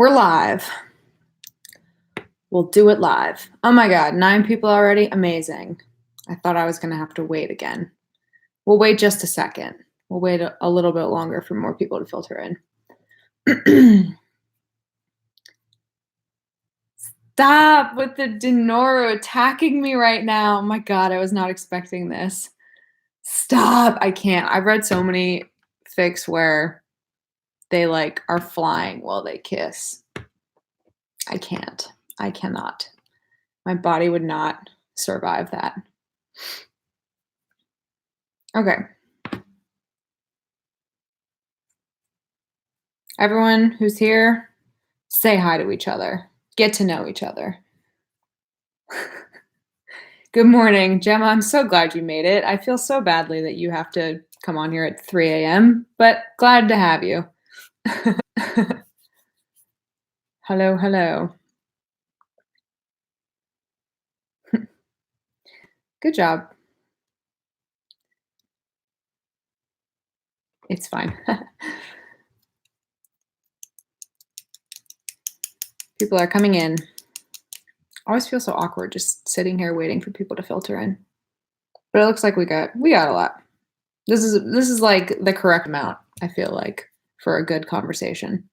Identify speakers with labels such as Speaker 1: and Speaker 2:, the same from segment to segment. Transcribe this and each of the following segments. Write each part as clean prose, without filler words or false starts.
Speaker 1: We're live. We'll do it live. Oh my God, 9 people already? Amazing. I thought I was going to have to wait again. We'll wait just a second. We'll wait a little bit longer for more people to filter in. Stop with the Denoro attacking me right now. Oh my God, I was not expecting this. Stop. I can't. I've read so many fics where they are flying while they kiss. I can't. I cannot. My body would not survive that. Okay. Everyone who's here, say hi to each other. Get to know each other. Good morning, Gemma. I'm so glad you made it. I feel so badly that you have to come on here at 3 a.m., but glad to have you. Hello, hello. Good job. It's fine. People are coming in. I always feel so awkward just sitting here waiting for people to filter in. But it looks like we got a lot. This is like the correct amount, I feel like, for a good conversation.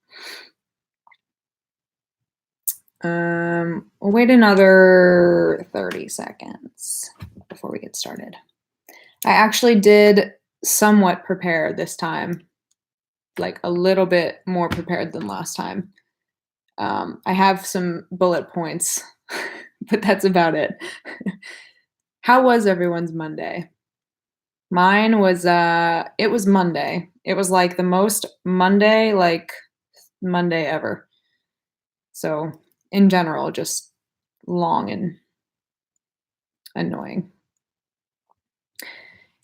Speaker 1: We'll wait another 30 seconds before we get started. I actually did somewhat prepare this time, like a little bit more prepared than last time. I have some bullet points, but that's about it. How was everyone's Monday? Mine was, it was Monday. It was like the most Monday ever. So in general, just long and annoying.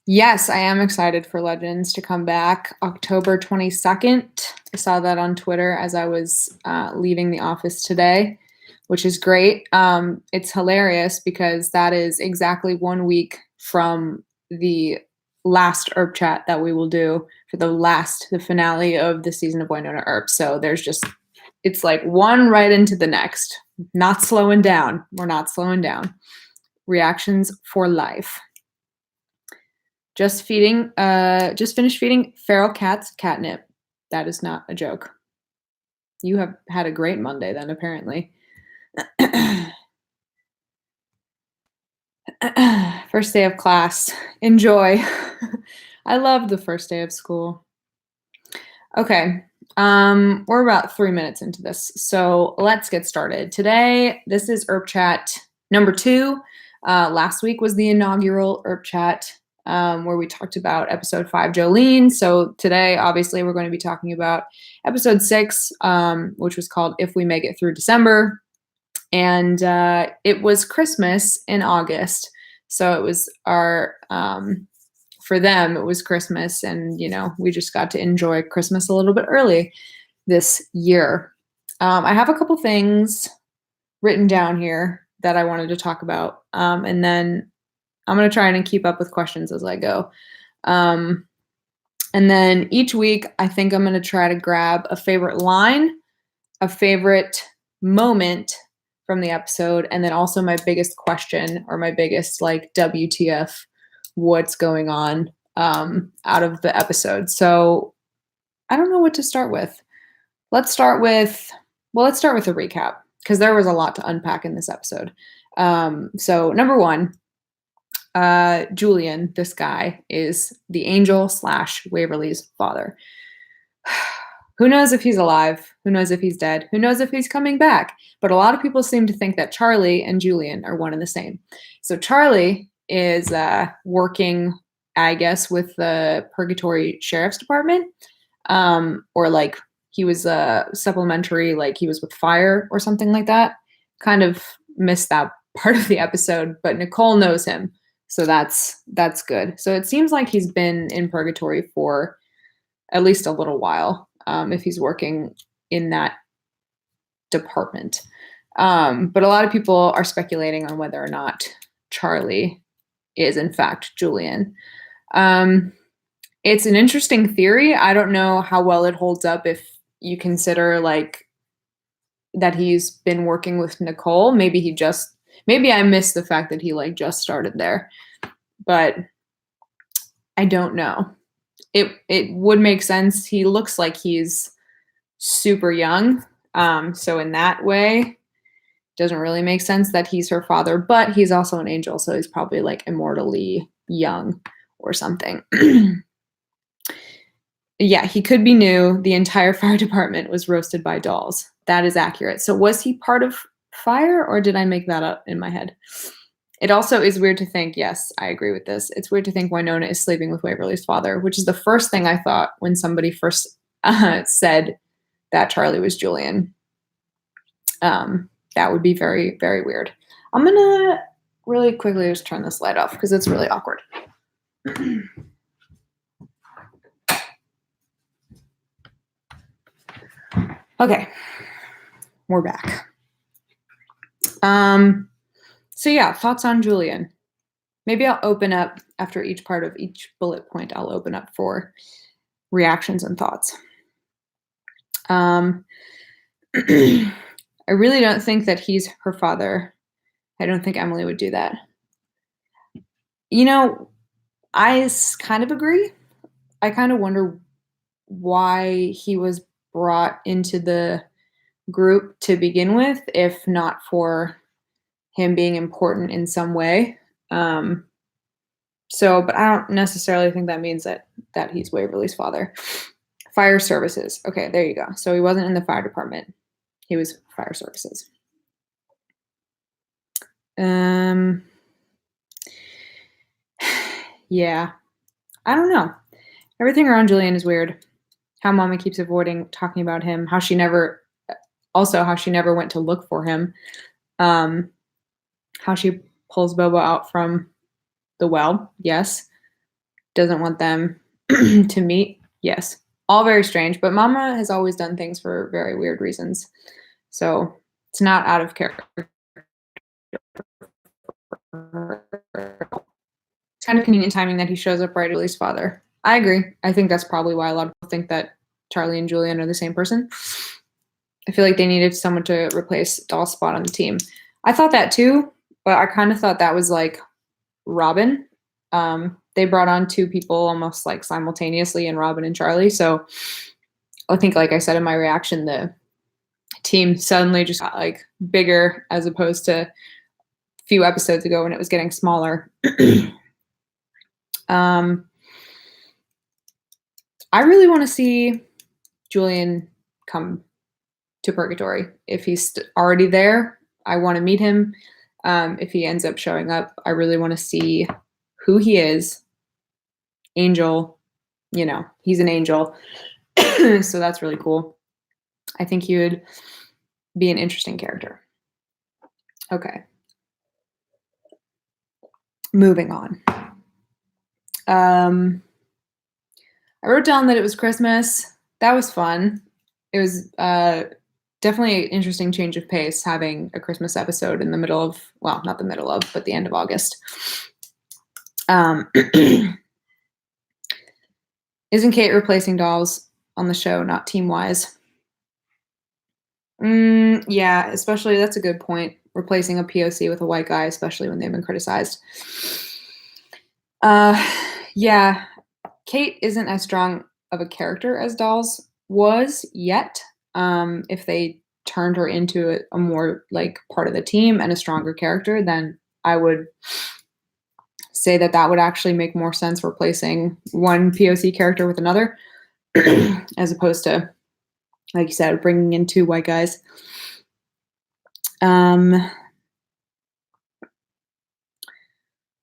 Speaker 1: Yes, I am excited for Legends to come back October 22nd. I saw that on Twitter as I was leaving the office today, which is great. It's hilarious because that is exactly 1 week from the last EarpChat that we will do for the finale of the season of Winona Earp. So it's like one right into the next. Not slowing down. We're not slowing down. Reactions for life. Just finished feeding feral cats catnip. That is not a joke. You have had a great Monday then, apparently. First day of class. Enjoy. I love the first day of school. Okay. We're about 3 minutes into this, so let's get started. Today, this is EarpChat number 2. Last week was the inaugural EarpChat, where we talked about episode 5, Jolene. So today, obviously, we're going to be talking about episode 6, which was called If We Make It Through December. And it was Christmas in August. So it was for them, it was Christmas. And, we just got to enjoy Christmas a little bit early this year. I have a couple things written down here that I wanted to talk about. And then I'm going to try and keep up with questions as I go. And then each week, I think I'm going to try to grab a favorite line, a favorite moment from the episode, and then also my biggest question or my biggest WTF, what's going on out of the episode. So I don't know what to start with. Let's start with a recap because there was a lot to unpack in this episode. So number 1, Julian, this guy, is the Angel / Waverly's father. Who knows if he's alive? Who knows if he's dead? Who knows if he's coming back? But a lot of people seem to think that Charlie and Julian are one and the same. So Charlie is working, I guess, with the Purgatory Sheriff's Department, or he was supplementary, he was with fire or something like that. Kind of missed that part of the episode, but Nicole knows him. So that's good. So it seems like he's been in Purgatory for at least a little while, if he's working in that department. But a lot of people are speculating on whether or not Charlie is in fact Julian. It's an interesting theory. I don't know how well it holds up if you consider that he's been working with Nicole. Maybe I missed the fact that he like just started there, but I don't know. It would make sense. He looks like he's super young. So in that way, doesn't really make sense that he's her father, but he's also an angel, so he's probably like immortally young or something. Yeah, he could be new. The entire fire department was roasted by dolls. That is accurate. So was he part of fire, or did I make that up in my head? It also is weird to think, yes, I agree with this. It's weird to think Winona is sleeping with Waverly's father, which is the first thing I thought when somebody first said that Charlie was Julian. That would be very, very weird. I'm going to really quickly just turn this light off because it's really awkward. Okay, we're back. So yeah, thoughts on Julian. Maybe I'll open up after each part of each bullet point. I'll open up for reactions and thoughts. I really don't think that he's her father. I don't think Emily would do that. You know, I kind of agree. I kind of wonder why he was brought into the group to begin with, if not for him being important in some way. But I don't necessarily think that means that he's Waverly's father. Fire services. Okay, there you go. So he wasn't in the fire department. He was fire services. Yeah. I don't know. Everything around Julian is weird. How Mama keeps avoiding talking about him. How she never went to look for him. How she pulls Bobo out from the well. Yes. Doesn't want them to meet. Yes. All very strange, but Mama has always done things for very weird reasons. So it's not out of character. It's kind of convenient timing that he shows up right at Lily's father. I agree. I think that's probably why a lot of people think that Charlie and Julian are the same person. I feel like they needed someone to replace Doll's spot on the team. I thought that too, but I kind of thought that was like Robin. They brought on two people almost like simultaneously in Robin and Charlie. So I think, like I said in my reaction, the team suddenly just got like bigger as opposed to a few episodes ago when it was getting smaller. I really want to see Julian come to Purgatory. If he's already there, I want to meet him. If he ends up showing up, I really want to see who he is. Angel, he's an angel. So that's really cool. I think he would be an interesting character. Okay. Moving on. I wrote down that it was Christmas. That was fun. It was definitely an interesting change of pace having a Christmas episode in the middle of, well, not the middle of, but the end of August. Isn't Kate replacing dolls on the show, not team-wise? Yeah, especially, that's a good point. Replacing a POC with a white guy, especially when they've been criticized. Yeah, Kate isn't as strong of a character as Dolls was yet. If they turned her into a more like part of the team and a stronger character, then I would say that would actually make more sense, replacing one POC character with another, as opposed to, like you said, bringing in two white guys.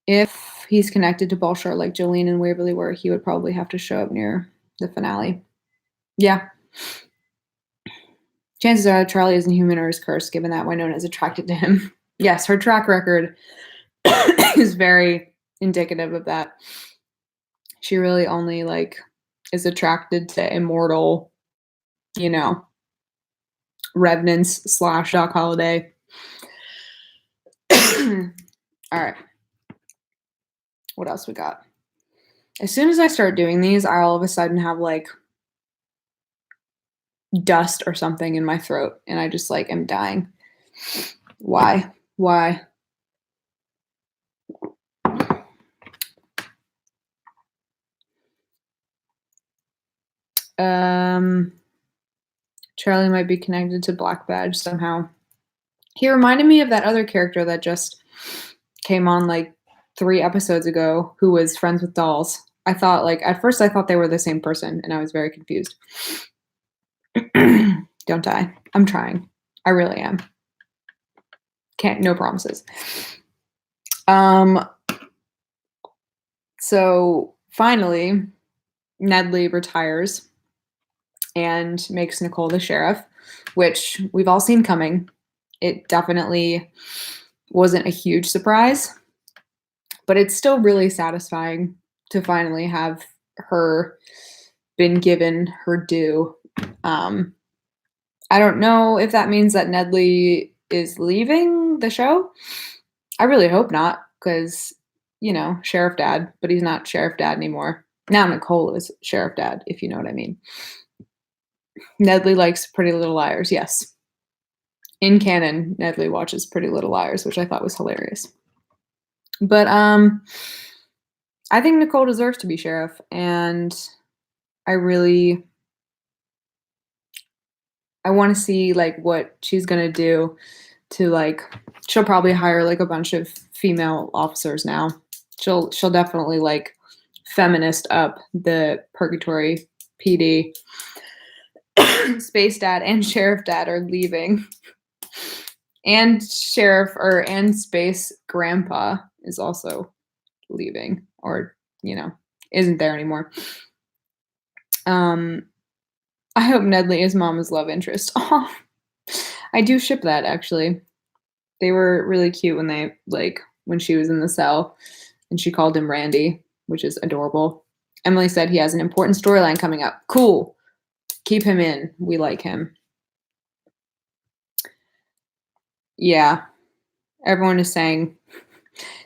Speaker 1: If he's connected to Balar like Julian and Waverly were, he would probably have to show up near the finale. Yeah. Chances are Charlie isn't human or is cursed, given that Winona is attracted to him. Yes, her track record is very indicative of that. She really only is attracted to immortal, revenants / Doc Holliday. All right. What else we got? As soon as I start doing these, I all of a sudden have dust or something in my throat, and I just like am dying. Why? Charlie might be connected to Black Badge somehow. He reminded me of that other character that just came on like 3 episodes ago who was friends with dolls. I thought like at first I thought they were the same person and I was very confused. Don't die. I'm trying. I really am. No promises. So finally, Nedley retires and makes Nicole the sheriff, which we've all seen coming. It definitely wasn't a huge surprise, but it's still really satisfying to finally have her been given her due. I don't know if that means that Nedley is leaving the show. I really hope not, because, you know, Sheriff Dad, but he's not Sheriff Dad anymore. Now Nicole is Sheriff Dad, if you know what I mean. Nedley likes Pretty Little Liars, yes. In canon, Nedley watches Pretty Little Liars, which I thought was hilarious. But I think Nicole deserves to be sheriff, and I want to see like what she's gonna do to like. She'll probably hire like a bunch of female officers now. She'll definitely like feminist up the Purgatory PD. Space Dad and Sheriff Dad are leaving. And Space Grandpa is also leaving, or, you know, isn't there anymore. I hope Nedley is Mama's love interest. Oh, I do ship that, actually. They were really cute when she was in the cell and she called him Randy, which is adorable. Emily said he has an important storyline coming up. Cool. Keep him in. We like him. Yeah. Everyone is saying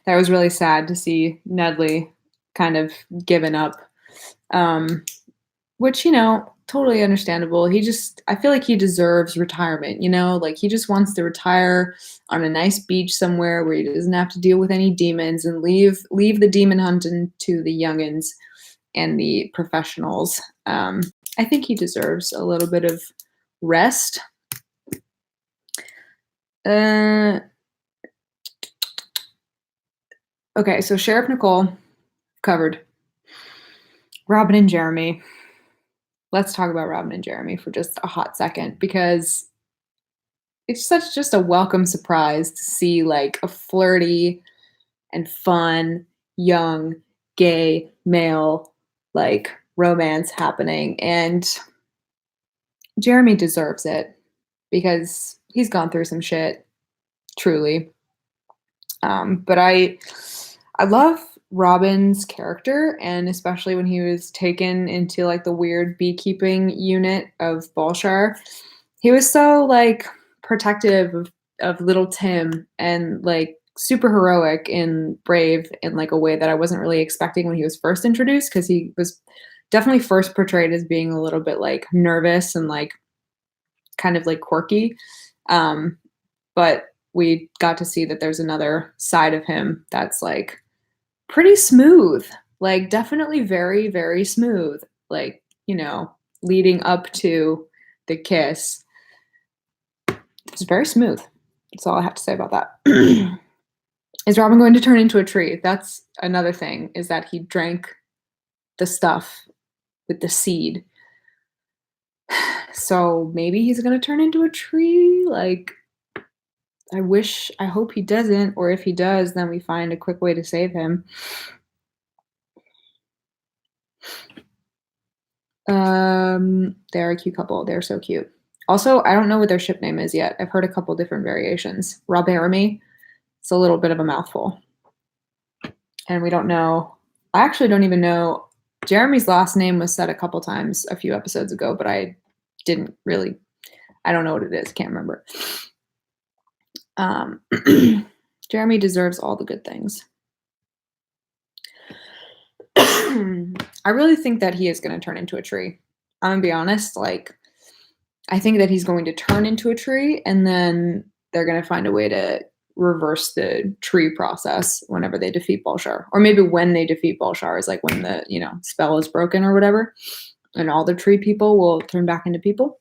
Speaker 1: that was really sad to see Nedley kind of given up. Which, you know, totally understandable. I feel like he deserves retirement, you know? Like, he just wants to retire on a nice beach somewhere where he doesn't have to deal with any demons and leave the demon hunting to the youngins and the professionals. I think he deserves a little bit of rest. Okay, so Sheriff Nicole covered. Robin and Jeremy. Let's talk about Robin and Jeremy for just a hot second, because it's just a welcome surprise to see like a flirty and fun, young, gay, male, like romance happening. And Jeremy deserves it because he's gone through some shit, truly. But I love Robin's character, and especially when he was taken into like the weird beekeeping unit of Balar. He was so like protective of little Tim and like super heroic and brave in like a way that I wasn't really expecting when he was first introduced, because he was definitely first portrayed as being a little bit like nervous and like kind of like quirky. But we got to see that there's another side of him that's like pretty smooth, like definitely very, very smooth, like, you know, leading up to the kiss. It's very smooth. That's all I have to say about that. Is Robin going to turn into a tree? That's another thing, is that he drank the stuff with the seed. So maybe he's going to turn into a tree. Like, I hope he doesn't, or if he does, then we find a quick way to save him. They're a cute couple. They're so cute. Also, I don't know what their ship name is yet. I've heard a couple different variations. Roberamy. It's a little bit of a mouthful. And we don't know. I actually don't even know. Jeremy's last name was said a couple times a few episodes ago, but I don't know what it is. Can't remember. Jeremy deserves all the good things. I really think that he is going to turn into a tree. I'm going to be honest. Like, I think that he's going to turn into a tree, and then they're going to find a way to reverse the tree process whenever they defeat Balshar. Or maybe when they defeat Balshar is like when the, spell is broken or whatever, and all the tree people will turn back into people.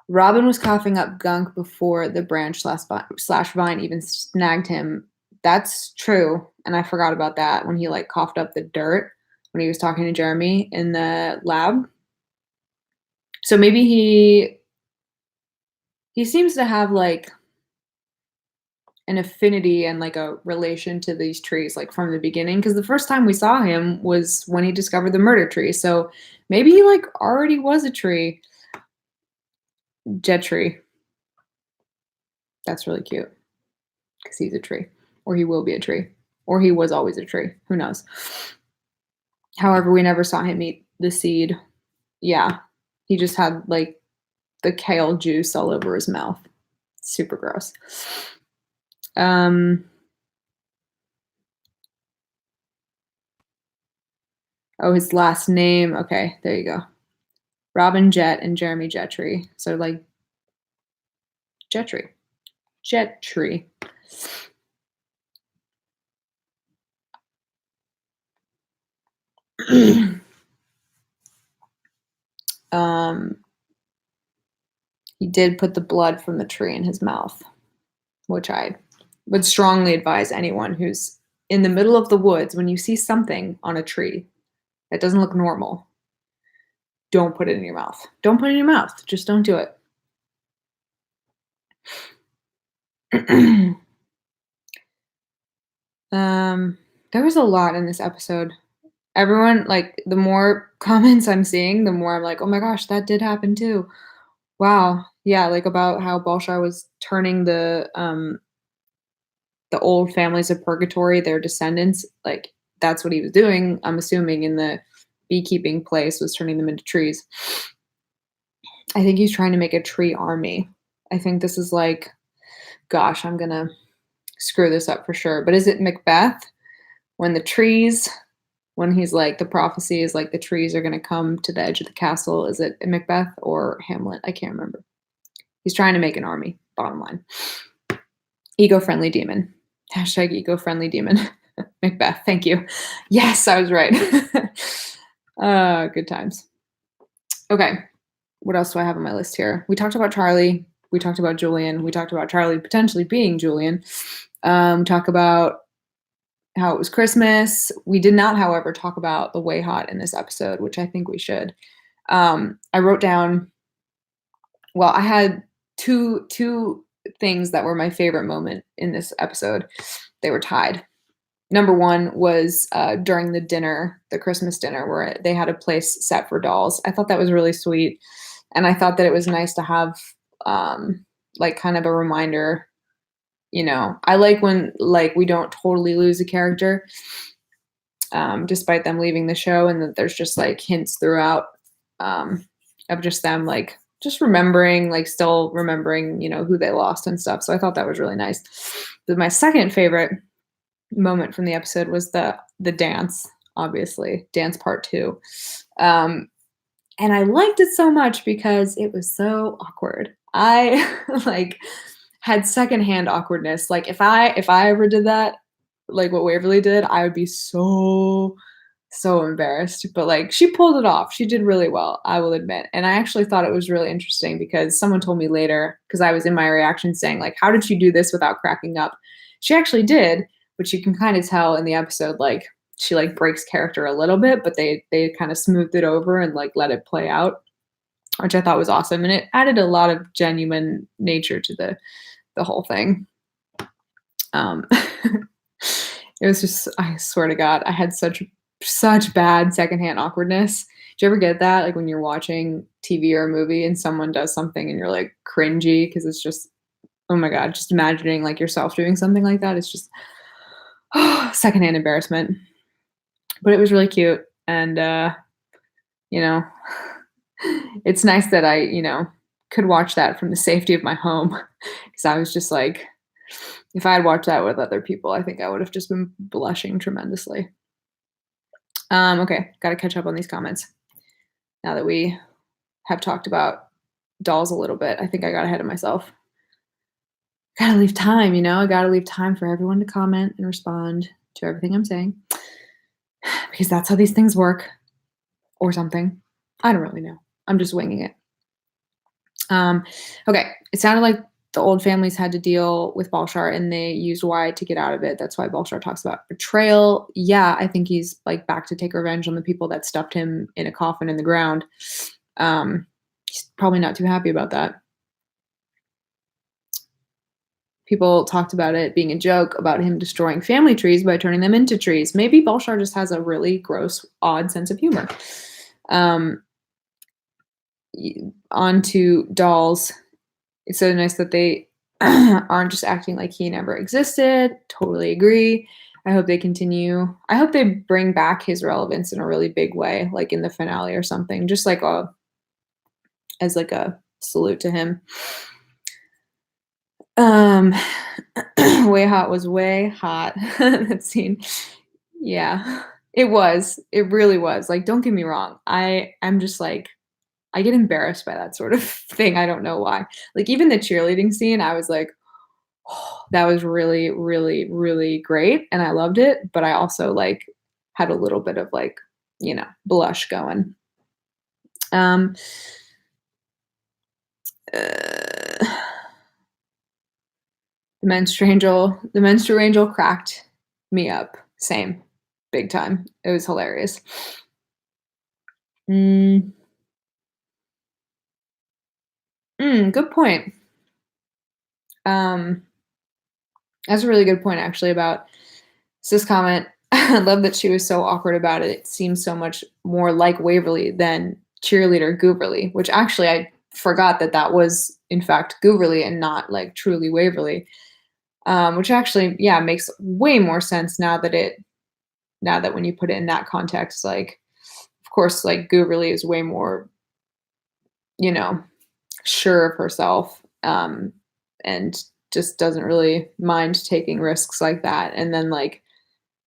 Speaker 1: Robin was coughing up gunk before the branch slash vine even snagged him. That's true. And I forgot about that when he like coughed up the dirt when he was talking to Jeremy in the lab. So maybe he seems to have like an affinity and like a relation to these trees like from the beginning, because the first time we saw him was when he discovered the murder tree. So maybe he like already was a tree. Jet tree. That's really cute because he's a tree, or he will be a tree, or he was always a tree. Who knows? However, we never saw him eat the seed. Yeah, he just had like the kale juice all over his mouth. Super gross. Oh, his last name. Okay, there you go. Robin Jet and Jeremy Jettree. So like Jettree. Jettree. He did put the blood from the tree in his mouth, which I would strongly advise anyone who's in the middle of the woods, when you see something on a tree that doesn't look normal, don't put it in your mouth. Don't put it in your mouth. Just don't do it. There was a lot in this episode. Everyone, like, the more comments I'm seeing, the more I'm like, oh my gosh, that did happen too. Wow. Yeah, like about how Balshar was turning the old families of purgatory, their descendants, like that's what he was doing, I'm assuming, in the beekeeping place, was turning them into trees. I think he's trying to make a tree army. I think this is like, gosh, I'm gonna screw this up for sure. But is it Macbeth? When he's like, the prophecy is like the trees are gonna come to the edge of the castle. Is it Macbeth or Hamlet? I can't remember. He's trying to make an army, bottom line. Eco-friendly demon. Hashtag eco-friendly demon. Macbeth, thank you. Yes, I was right. Good times. Okay, what else do I have on my list here? We talked about Charlie. We talked about Julian. We talked about Charlie potentially being Julian. Talk about how it was Christmas. We did not, however, talk about the Way Hot in this episode, which I think we should. I wrote down, well, I had two things that were my favorite moment in this episode. They were tied. Number one was during the dinner, the Christmas dinner, where they had a place set for dolls. I thought that was really sweet. And I thought that it was nice to have like kind of a reminder. I like when like we don't totally lose a character despite them leaving the show, and that there's just like hints throughout of just them like just remembering, like still remembering, who they lost and stuff. So I thought that was really nice. But my second favorite moment from the episode was the dance, obviously, dance part 2. And I liked it so much because it was so awkward. I like had secondhand awkwardness. Like if I ever did that, like what Waverly did, I would be so embarrassed. But like she pulled it off. She did really well, I will admit. And I actually thought it was really interesting because someone told me later, because I was in my reaction saying like, how did she do this without cracking up? She actually did, but you can kind of tell in the episode, like she like breaks character a little bit, but they kind of smoothed it over and like let it play out, which I thought was awesome. And it added a lot of genuine nature to the whole thing. It was just, I swear to God, I had such bad secondhand awkwardness. Do you ever get that? Like when you're watching TV or a movie and someone does something and you're like cringy because it's just, oh my God, just imagining like yourself doing something like that. It's just secondhand embarrassment. But it was really cute. And, it's nice that I, could watch that from the safety of my home. Because I was just like, if I had watched that with other people, I think I would have just been blushing tremendously. Okay, gotta catch up on these comments. Now that we have talked about dolls a little bit, I think I got ahead of myself. Gotta leave time, I gotta leave time for everyone to comment and respond to everything I'm saying because that's how these things work or something. I don't really know. I'm just winging it. Okay, it sounded like the old families had to deal with Balshar and they used Y to get out of it. That's why Balshar talks about betrayal. Yeah, I think he's like back to take revenge on the people that stuffed him in a coffin in the ground. He's probably not too happy about that. People talked about it being a joke about him destroying family trees by turning them into trees. Maybe Balshar just has a really gross, odd sense of humor. On to dolls. It's so nice that they aren't just acting like he never existed. Totally agree. I hope they continue. I hope they bring back his relevance in a really big way, like in the finale or something, just like as like a salute to him. Way hot was way hot. That scene. Yeah, it was. It really was. Like, don't get me wrong. I'm just like, I get embarrassed by that sort of thing. I don't know why. Like, even the cheerleading scene, I was like, oh, that was really, really, really great. And I loved it. But I also like had a little bit of like, blush going. The menstrual angel cracked me up. Same. Big time. It was hilarious. Good point. That's a really good point, actually, about sis comment. I love that she was so awkward about it. It seems so much more like Waverly than cheerleader Gooverly, which actually I forgot that was, in fact, Gooverly and not like truly Waverly. Which actually, yeah, makes way more sense now that when you put it in that context, like, of course, like Gooverly is way more, sure of herself, and just doesn't really mind taking risks like that. And then like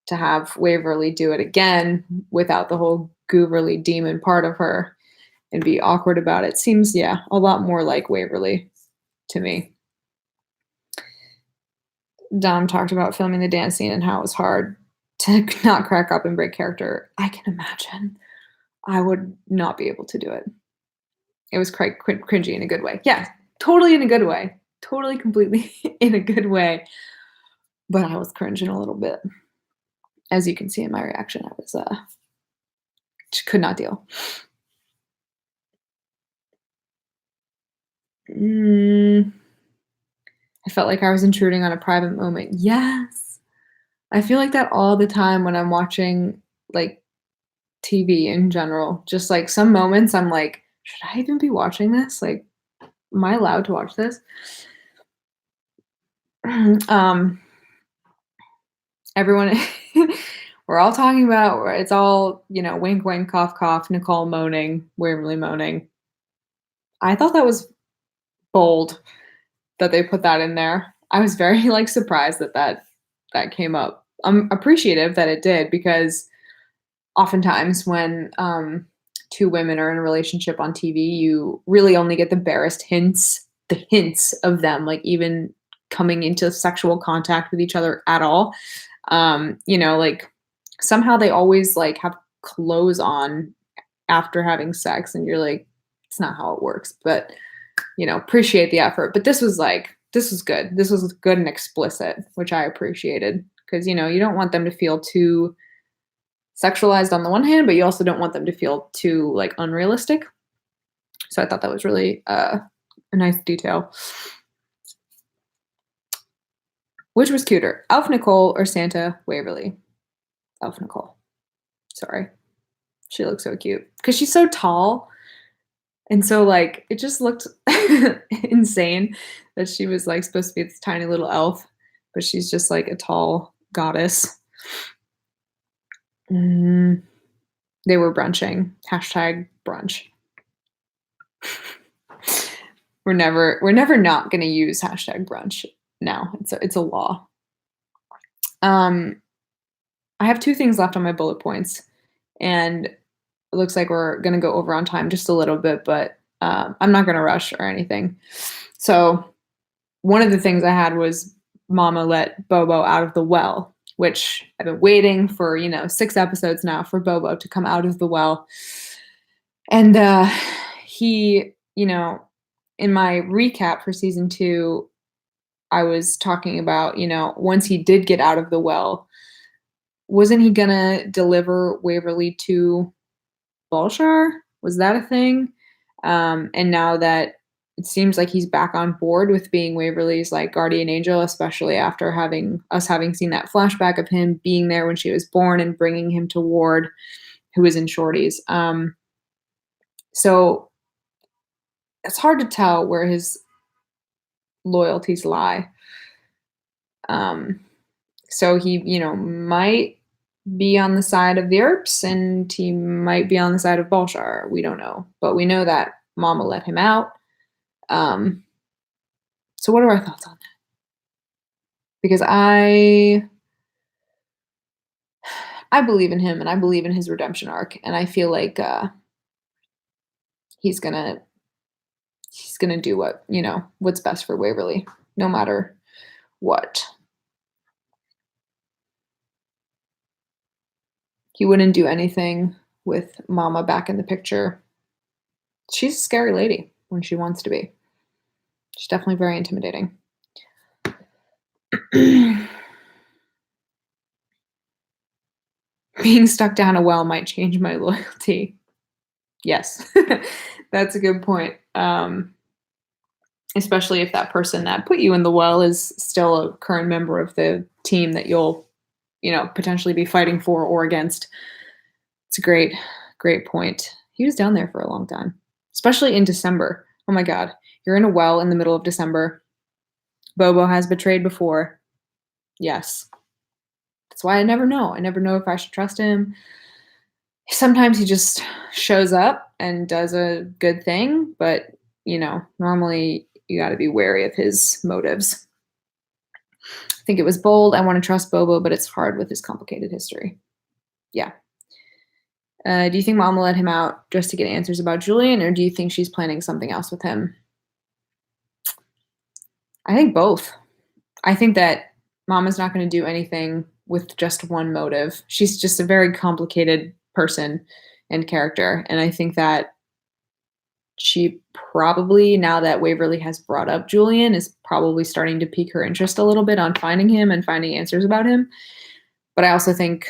Speaker 1: to have Waverly do it again without the whole Gooverly demon part of her and be awkward about it seems, yeah, a lot more like Waverly to me. Dom talked about filming the dance scene and how it was hard to not crack up and break character. I can imagine. I would not be able to do it. It was quite cringy in a good way. Yeah, totally in a good way. Totally, completely in a good way. But I was cringing a little bit. As you can see in my reaction, I was could not deal. I felt like I was intruding on a private moment. Yes. I feel like that all the time when I'm watching like TV in general. Just like some moments I'm like, should I even be watching this? Like, am I allowed to watch this? Everyone we're all talking about it's all, wink wink, cough cough, Nicole moaning, Waverly moaning. I thought that was bold that they put that in there. I was very like surprised that came up. I'm appreciative that it did because oftentimes when two women are in a relationship on TV, you really only get the barest hints of them, like even coming into sexual contact with each other at all. Like somehow they always like have clothes on after having sex, and you're like, it's not how it works. But appreciate the effort. But this was good. This was good and explicit, which I appreciated because you don't want them to feel too sexualized on the one hand, but you also don't want them to feel too like unrealistic. So I thought that was really a nice detail. Which was cuter, Elf Nicole or Santa Waverly? Elf Nicole. Sorry. She looks so cute because she's so tall. And so like it just looked insane that she was like supposed to be this tiny little elf, but she's just like a tall goddess. They were brunching. #brunch. We're never not gonna use #brunch now. It's a law. I have 2 things left on my bullet points. And it looks like we're going to go over on time just a little bit, but I'm not going to rush or anything. So one of the things I had was Mama let Bobo out of the well, which I've been waiting for, 6 episodes now for Bobo to come out of the well. And he, in my recap for season 2, I was talking about, once he did get out of the well, wasn't he gonna deliver Waverly to Balshar? Was that a thing? And now that it seems like he's back on board with being Waverly's like guardian angel, especially after having seen that flashback of him being there when she was born and bringing him to Ward, who was in Shorty's. So it's hard to tell where his loyalties lie. So he, might be on the side of the Earps and he might be on the side of Balshar. We don't know. But we know that Mama let him out. So what are our thoughts on that? Because I believe in him and I believe in his redemption arc, and I feel like he's gonna do what's best for Waverly, no matter what. He wouldn't do anything with Mama back in the picture. She's a scary lady when she wants to be. She's definitely very intimidating. Being stuck down a well might change my loyalty. Yes, that's a good point. Especially if that person that put you in the well is still a current member of the team that you'll, potentially be fighting for or against. It's a great, great point. He was down there for a long time, especially in December. Oh my God, you're in a well in the middle of December. Bobo has betrayed before. Yes. That's why I never know. I never know if I should trust him. Sometimes he just shows up and does a good thing, but, normally you got to be wary of his motives. I think it was bold. I want to trust Bobo, but it's hard with his complicated history. Yeah. Do you think Mama let him out just to get answers about Julian, or do you think she's planning something else with him? I think both. I think that Mama's not going to do anything with just one motive. She's just a very complicated person and character. And I think that she probably, now that Waverly has brought up Julian, is probably starting to pique her interest a little bit on finding him and finding answers about him. But I also think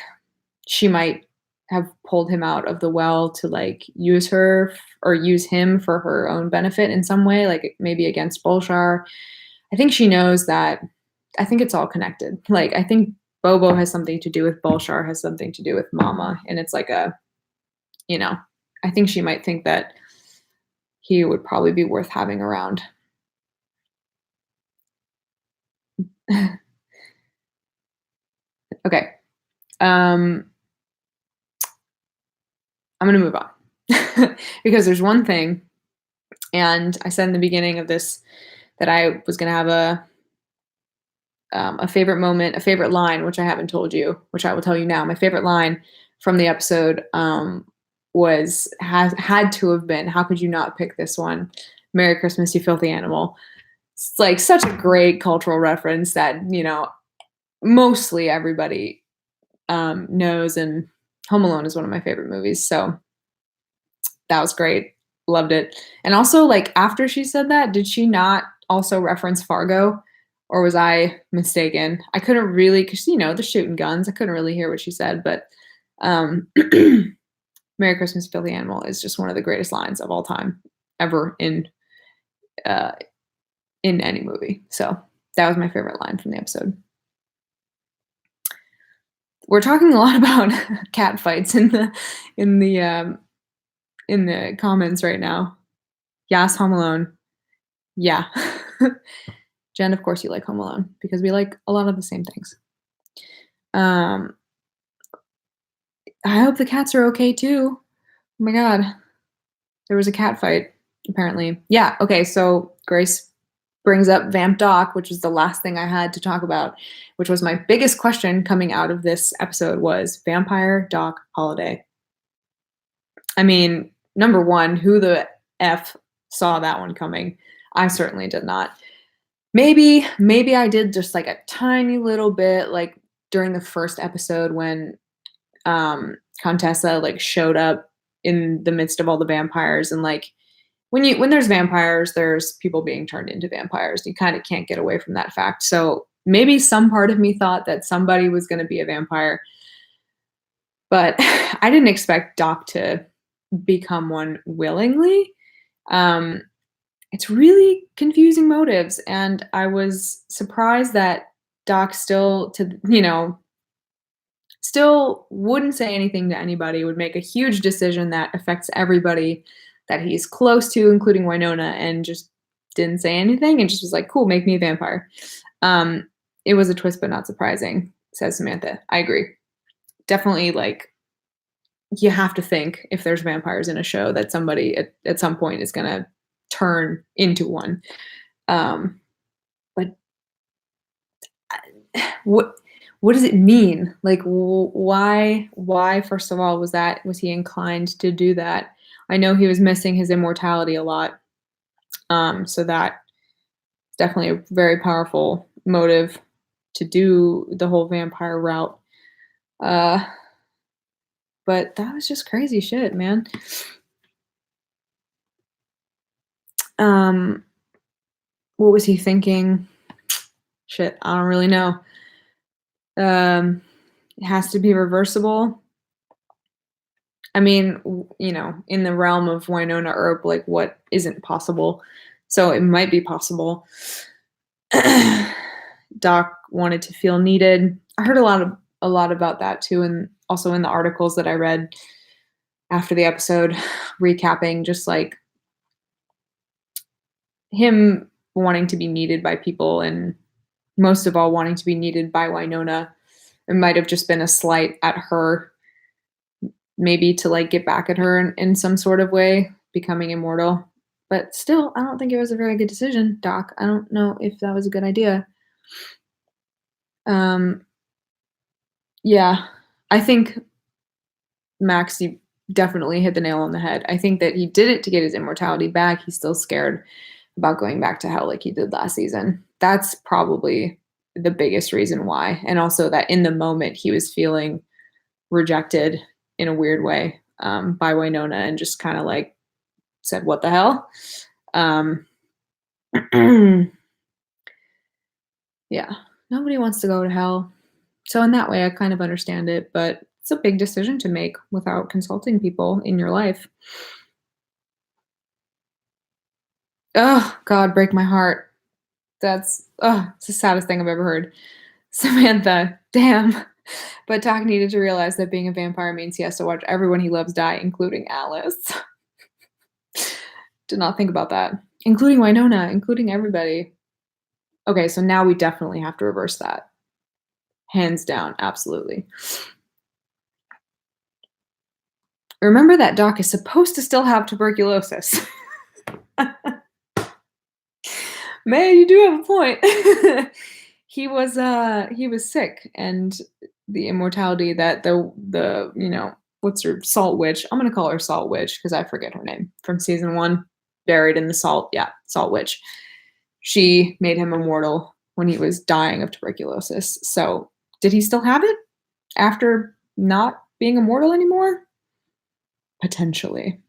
Speaker 1: she might have pulled him out of the well to like use her or use him for her own benefit in some way, like maybe against Balshar. I think she knows that. I think it's all connected. Like, I think Bobo has something to do with Balshar, has something to do with Mama. And it's like I think she might think that he would probably be worth having around. Okay. I'm going to move on because there's one thing, and I said in the beginning of this that I was going to have a favorite moment, a favorite line, which I haven't told you, which I will tell you now. My favorite line from the episode had to have been, how could you not pick this one? Merry Christmas, you filthy animal. It's like such a great cultural reference that, mostly everybody knows, and Home Alone is one of my favorite movies. So that was great. Loved it. And also, like, after she said that, did she not also reference Fargo? Or was I mistaken? I couldn't really, because, the shooting guns. I couldn't really hear what she said. But Merry Christmas, filthy animal is just one of the greatest lines of all time, ever in any movie. So that was my favorite line from the episode. We're talking a lot about cat fights in the comments right now. Yes, Home Alone. Yeah. Jen, of course you like Home Alone because we like a lot of the same things. I hope the cats are okay too. Oh my God. There was a cat fight, apparently. Yeah, okay, so Grace brings up Vamp Doc, which is the last thing I had to talk about, which was my biggest question coming out of this episode was Vampire Doc Holiday. I mean, number one, who the F saw that one coming? I certainly did not. Maybe I did just like a tiny little bit, like during the first episode when Contessa like showed up in the midst of all the vampires, and like when there's vampires, there's people being turned into vampires. You kind of can't get away from that fact. So maybe some part of me thought that somebody was going to be a vampire, but I didn't expect Doc to become one willingly. Um, it's really confusing motives, and I was surprised that Doc still wouldn't say anything to anybody, would make a huge decision that affects everybody that he's close to, including Winona, and just didn't say anything and just was like, cool, make me a vampire. It was a twist, but not surprising, says Samantha. I agree. Definitely, like, you have to think if there's vampires in a show that somebody at some point is going to turn into one. But what does it mean? Like, why, first of all, was he inclined to do that? I know he was missing his immortality a lot. So that's definitely a very powerful motive to do the whole vampire route. But that was just crazy shit, man. What was he thinking? Shit, I don't really know. It has to be reversible. I mean, in the realm of Winona Earp, like, what isn't possible? So it might be possible. Doc wanted to feel needed. I heard a lot about that too, and also in the articles that I read after the episode, recapping just like him wanting to be needed by people, and most of all wanting to be needed by Winona. It might have just been a slight at her, maybe to like get back at her in some sort of way, becoming immortal. But still, I don't think it was a very good decision, Doc. I don't know if that was a good idea. Yeah, I think Max, you definitely hit the nail on the head. I think that he did it to get his immortality back. He's still scared about going back to hell like he did last season. That's probably the biggest reason why. And also that in the moment he was feeling rejected in a weird way by Winona, and just kind of like said, what the hell? Yeah, nobody wants to go to hell. So in that way, I kind of understand it, but it's a big decision to make without consulting people in your life. Oh, God, break my heart. It's the saddest thing I've ever heard. Samantha, damn. But Doc needed to realize that being a vampire means he has to watch everyone he loves die, including Alice. Did not think about that. Including Winona, including everybody. Okay, so now we definitely have to reverse that. Hands down, absolutely. Remember that Doc is supposed to still have tuberculosis. Man, you do have a point. He was sick, and the immortality that the what's her Salt Witch? I'm gonna call her Salt Witch because I forget her name from season 1. Buried in the salt. Yeah, Salt Witch. She made him immortal when he was dying of tuberculosis. So did he still have it after not being immortal anymore? Potentially.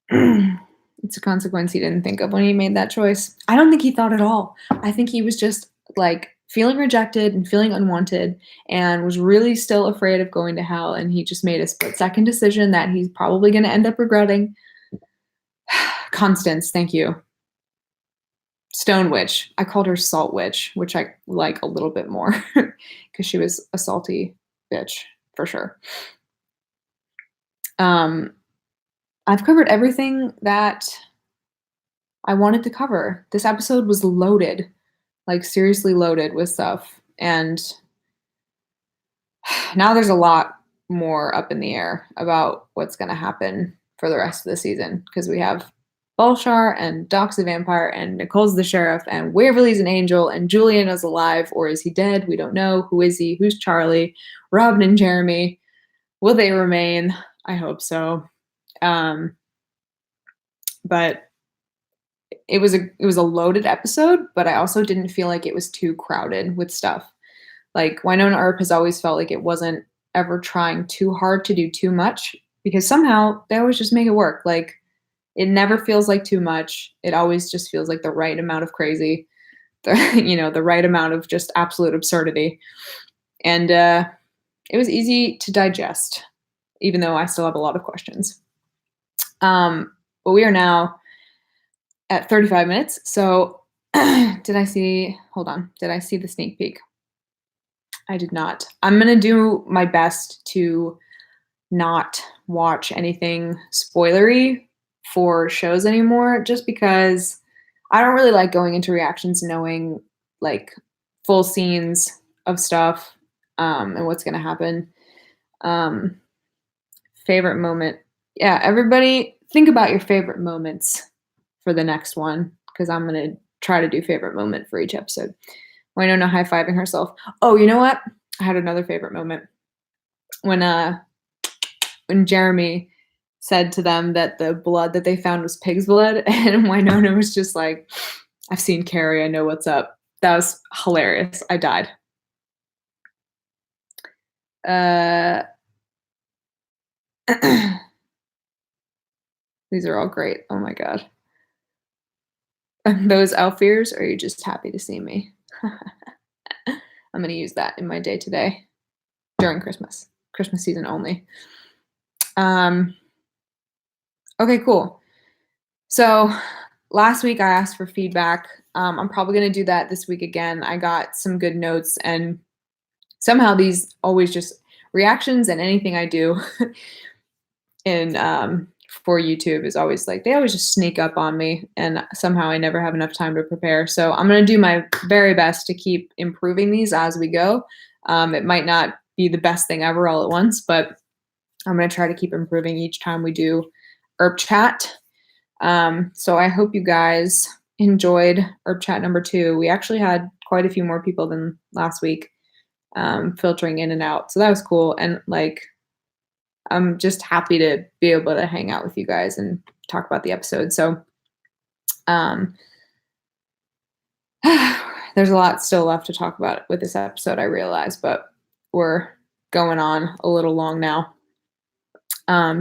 Speaker 1: It's a consequence he didn't think of when he made that choice. I don't think he thought at all. I think he was just like feeling rejected and feeling unwanted, and was really still afraid of going to hell, and he just made a split-second decision that he's probably going to end up regretting. Constance, thank you. Stone Witch. I called her Salt Witch, which I like a little bit more because she was a salty bitch for sure. I've covered everything that I wanted to cover. This episode was loaded, like seriously loaded with stuff. And now there's a lot more up in the air about what's going to happen for the rest of the season, because we have Balshar and Doc's a vampire and Nicole's the sheriff and Waverly's an angel and Julian is alive, or is he dead? We don't know. Who is he? Who's Charlie? Robin and Jeremy. Will they remain? I hope so. But it was a loaded episode, but I also didn't feel like it was too crowded with stuff. Like Wynonna Earp has always felt like it wasn't ever trying too hard to do too much because somehow they always just make it work. Like it never feels like too much. It always just feels like the right amount of crazy, the right amount of just absolute absurdity. And it was easy to digest, even though I still have a lot of questions. But we are now at 35 minutes. So did I see the sneak peek? I did not. I'm going to do my best to not watch anything spoilery for shows anymore, just because I don't really like going into reactions knowing like full scenes of stuff and what's going to happen. Favorite moment. Yeah, everybody think about your favorite moments for the next one, because I'm going to try to do favorite moment for each episode. Wynonna high-fiving herself. Oh, you know what? I had another favorite moment. When Jeremy said to them that the blood that they found was pig's blood, and Wynonna was just like, I've seen Carrie, I know what's up. That was hilarious. I died. These are all great. Oh my God. Those elf ears, or are you just happy to see me? I'm going to use that in my day-to-day during Christmas season only. Okay, cool. So last week I asked for feedback. I'm probably going to do that this week again. I got some good notes, and somehow these always just reactions and anything I do in for YouTube is always like, they always just sneak up on me, and somehow I never have enough time to prepare. So I'm going to do my very best to keep improving these as we go. It might not be the best thing ever all at once, but I'm going to try to keep improving each time we do EarpChat. So I hope you guys enjoyed EarpChat number 2. We actually had quite a few more people than last week filtering in and out. So that was cool. And like, I'm just happy to be able to hang out with you guys and talk about the episode. So there's a lot still left to talk about with this episode, I realize, but we're going on a little long now.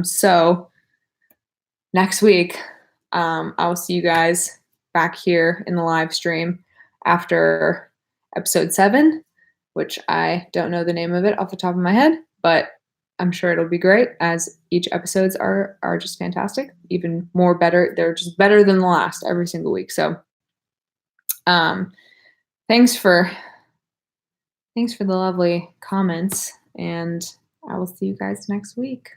Speaker 1: So next week, I will see you guys back here in the live stream after episode 7, which I don't know the name of it off the top of my head, but I'm sure it'll be great, as each episodes are just fantastic, even more better. They're just better than the last every single week. So thanks for the lovely comments, and I will see you guys next week.